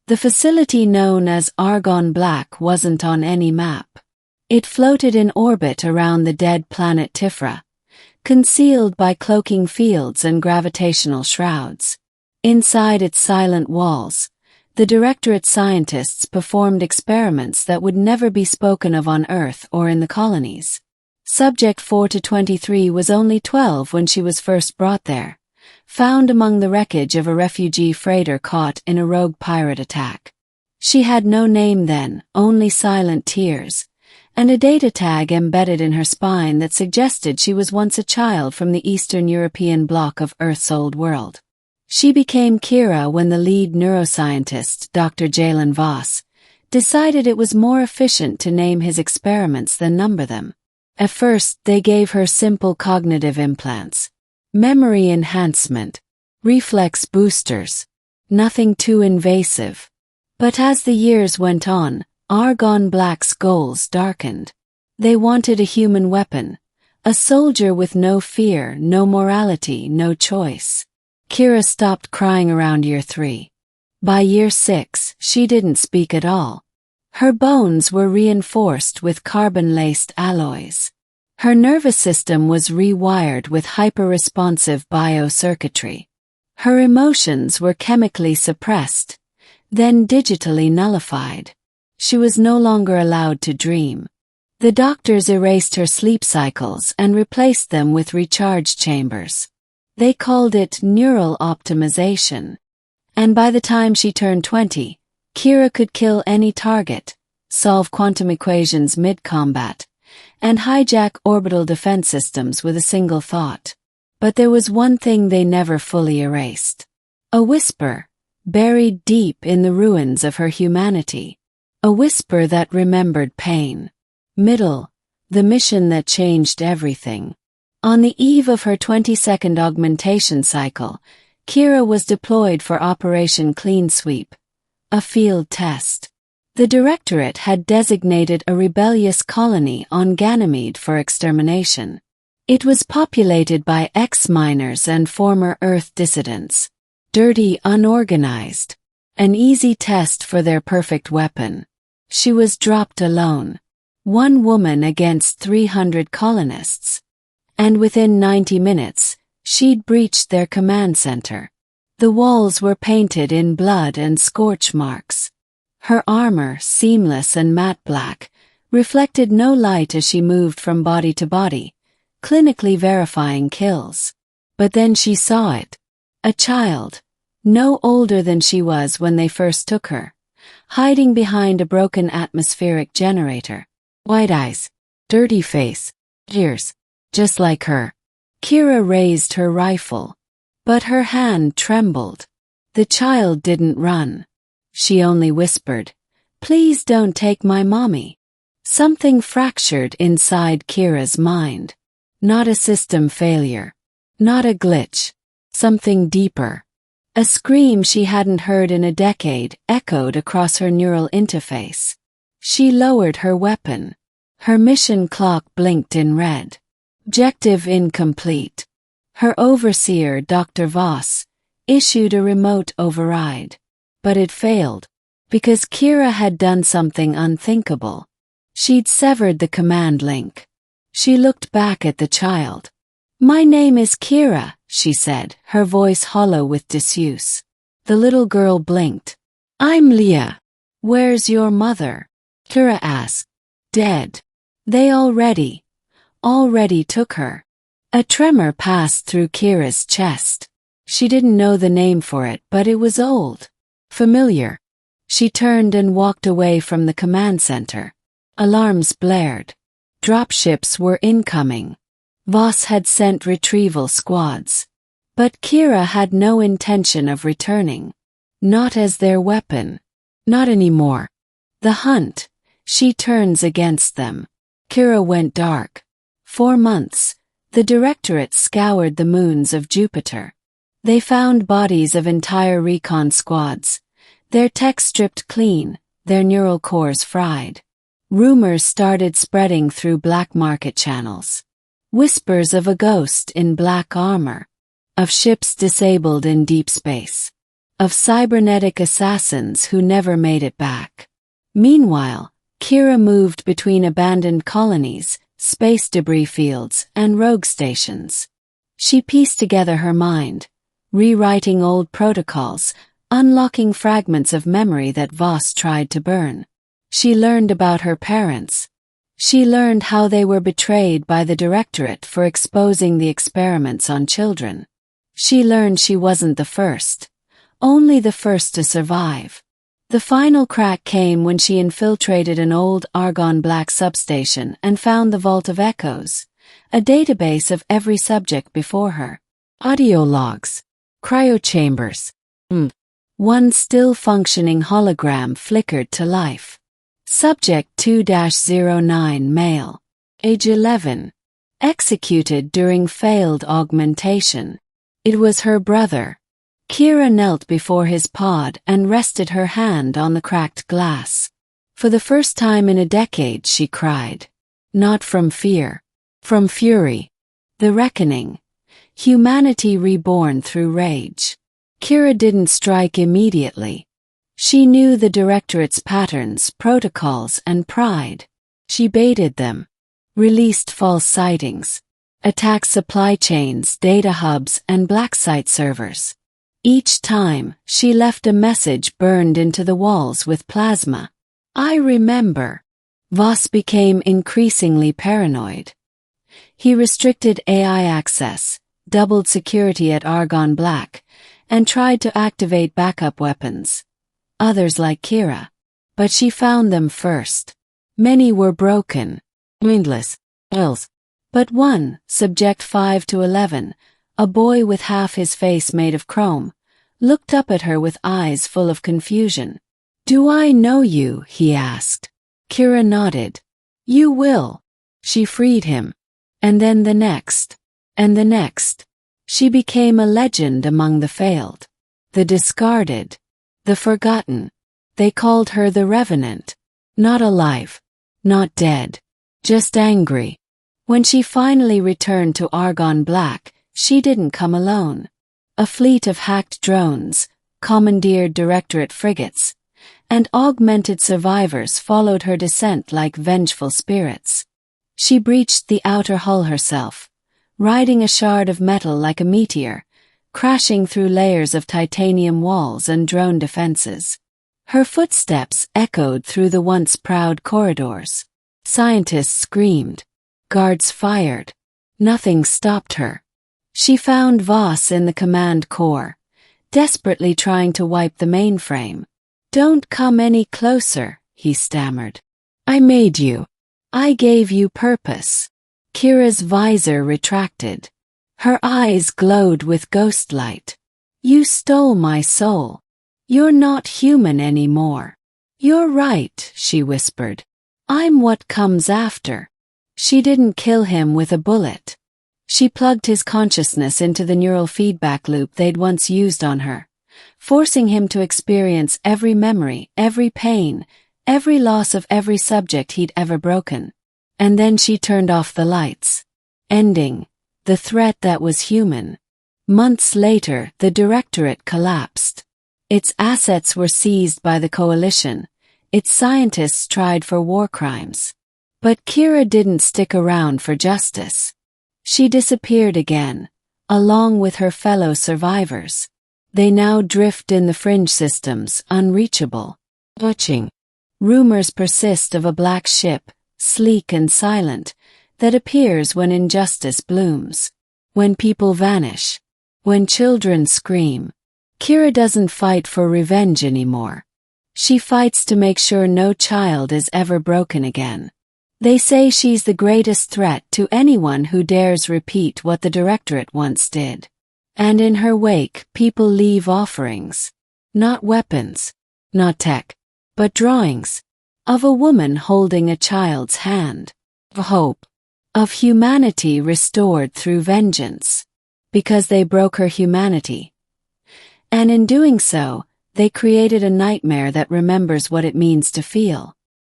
The facility known as Argon Black wasn't on any map. It floated in orbit around the dead planet Tifra, concealed by cloaking fields and gravitational shrouds. Inside its silent walls, the Directorate scientists performed experiments that would never be spoken of on Earth or in the colonies. Subject 4-23 was only 12 when she was first brought there, found among the wreckage of a refugee freighter caught in a rogue pirate attack. She had no name then, only silent tears, and a data tag embedded in her spine that suggested she was once a child from the Eastern European bloc of Earth's old world. She became Kira when the lead neuroscientist, Dr. Jalen Voss, decided it was more efficient to name his experiments than number them. At first, they gave her simple cognitive implants, memory enhancement, reflex boosters, nothing too invasive. But as the years went on, Argon Black's goals darkened. They wanted a human weapon, a soldier with no fear, no morality, no choice. Kira stopped crying around year 3. By year 6, she didn't speak at all. Her bones were reinforced with carbon-laced alloys. Her nervous system was rewired with hyper-responsive biocircuitry. Her emotions were chemically suppressed, then digitally nullified. She was no longer allowed to dream. The doctors erased her sleep cycles and replaced them with recharge chambers. They called it neural optimization. And by the time she turned 20, Kira could kill any target, solve quantum equations mid-combat, and hijack orbital defense systems with a single thought. But there was one thing they never fully erased. A whisper, buried deep in the ruins of her humanity. A whisper that remembered pain. Middle, the mission that changed everything. On the eve of her 22nd augmentation cycle, Kira was deployed for Operation Clean Sweep, a field test. The Directorate had designated a rebellious colony on Ganymede for extermination. It was populated by ex-miners and former Earth dissidents. Dirty, unorganized. An easy test for their perfect weapon. She was dropped alone. One woman against 300 colonists. And within 90 minutes, she'd breached their command center. The walls were painted in blood and scorch marks. Her armor, seamless and matte black, reflected no light as she moved from body to body, clinically verifying kills. But then she saw it. A child, no older than she was when they first took her, hiding behind a broken atmospheric generator. White eyes, dirty face, ears, just like her. Kira raised her rifle, but her hand trembled. The child didn't run. She only whispered, "Please don't take my mommy." Something fractured inside Kira's mind. Not a system failure. Not a glitch. Something deeper. A scream she hadn't heard in a decade echoed across her neural interface. She lowered her weapon. Her mission clock blinked in red. Objective incomplete. Her overseer, Dr. Voss, issued a remote override. But it failed, because Kira had done something unthinkable. She'd severed the command link. She looked back at the child. "My name is Kira," she said, her voice hollow with disuse. The little girl blinked. "I'm Leah. Where's your mother?" Kira asked. "Dead. They already took her." A tremor passed through Kira's chest. She didn't know the name for it, but it was old. Familiar. She turned and walked away from the command center. Alarms blared. Dropships were incoming. Voss had sent retrieval squads. But Kira had no intention of returning. Not as their weapon. Not anymore. The hunt. She turns against them. Kira went dark. 4 months. The Directorate scoured the moons of Jupiter. They found bodies of entire recon squads. Their tech stripped clean, their neural cores fried. Rumors started spreading through black market channels. Whispers of a ghost in black armor. Of ships disabled in deep space. of cybernetic assassins who never made it back. Meanwhile, Kira moved between abandoned colonies, space debris fields, and rogue stations. She pieced together her mind, rewriting old protocols, unlocking fragments of memory that Voss tried to burn. She learned about her parents. She learned how they were betrayed by the Directorate for exposing the experiments on children. She learned she wasn't the first, only the first to survive. The final crack came when she infiltrated an old Argon Black substation and found the Vault of Echoes, a database of every subject before her. Audio logs, cryochambers. One still-functioning hologram flickered to life. Subject 2-09 male. Age 11. Executed during failed augmentation. It was her brother. Kira knelt before his pod and rested her hand on the cracked glass. For the first time in a decade, she cried. Not from fear. From fury. The reckoning. Humanity reborn through rage. Kira didn't strike immediately. She knew the Directorate's patterns, protocols, and pride. She baited them. Released false sightings. Attacked supply chains, data hubs, and black site servers. Each time, she left a message burned into the walls with plasma. I remember. Voss became increasingly paranoid. He restricted AI access, doubled security at Argon Black, and tried to activate backup weapons. Others like Kira. But she found them first. Many were broken. Mindless. Else. But one, Subject 5-11, a boy with half his face made of chrome, looked up at her with eyes full of confusion. Do I know you? He asked. Kira nodded. You will. She freed him. And then the next. And the next. She became a legend among the failed. The discarded. The forgotten. They called her the Revenant. Not alive. Not dead. Just angry. When she finally returned to Argon Black, she didn't come alone. A fleet of hacked drones, commandeered Directorate frigates, and augmented survivors followed her descent like vengeful spirits. She breached the outer hull herself, riding a shard of metal like a meteor, crashing through layers of titanium walls and drone defenses. Her footsteps echoed through the once proud corridors. Scientists screamed. Guards fired. Nothing stopped her. She found Voss in the command core, desperately trying to wipe the mainframe. Don't come any closer, he stammered. I made you. I gave you purpose. Kira's visor retracted. Her eyes glowed with ghost light. You stole my soul. You're not human anymore. You're right, she whispered. I'm what comes after. She didn't kill him with a bullet. She plugged his consciousness into the neural feedback loop they'd once used on her, forcing him to experience every memory, every pain, every loss of every subject he'd ever broken. And then she turned off the lights, ending the threat that was human. Months later, the Directorate collapsed. Its assets were seized by the Coalition. Its scientists tried for war crimes. But Kira didn't stick around for justice. She disappeared again, along with her fellow survivors. They now drift in the fringe systems, unreachable. Watching. Rumors persist of a black ship, sleek and silent, that appears when injustice blooms. When people vanish. When children scream. Kira doesn't fight for revenge anymore. She fights to make sure no child is ever broken again. They say she's the greatest threat to anyone who dares repeat what the Directorate once did. And in her wake, people leave offerings. Not weapons. Not tech. But drawings. Of a woman holding a child's hand. Of hope. Of humanity restored through vengeance. Because they broke her humanity. And in doing so, they created a nightmare that remembers what it means to feel.